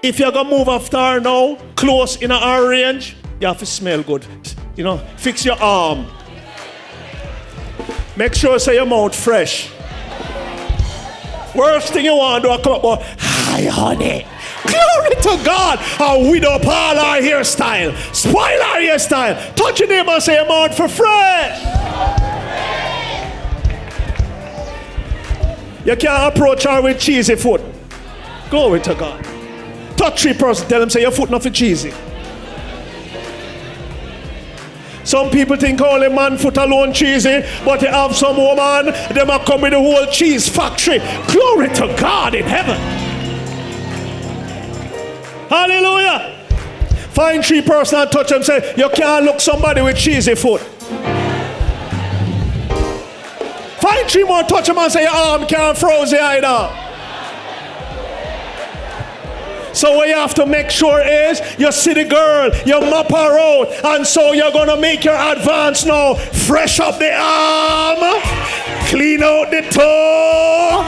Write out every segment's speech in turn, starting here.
if you're going to move after her now, close in our range, you have to smell good. You know, fix your arm. Make sure say your mouth fresh. Worst thing you want to do, come up, but, hi, honey. Glory to God. A widow Paul our hairstyle. Spoil our hairstyle. Touch your neighbor and say your mouth for fresh. You can't approach her with cheesy foot. Glory to God. Touch 3 person, tell them say your foot not for cheesy. Some people think only man foot alone cheesy, but they have some woman, they might come with the whole cheese factory. Glory to God in heaven. Hallelujah. Find 3 person and touch them, say, you can't look somebody with cheesy foot. Find 3 more, touch them and say, your arm can't froze either. So what you have to make sure is, you see the girl, you map her out, and so you're going to make your advance now. Fresh up the arm, clean out the toe.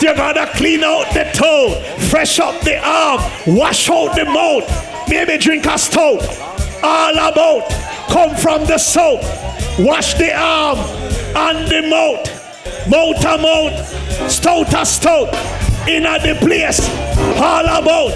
You got to clean out the toe, fresh up the arm, wash out the mouth, maybe drink a stout. All about, come from the south, wash the arm and the mouth to mouth, stout to stout. In the place, all about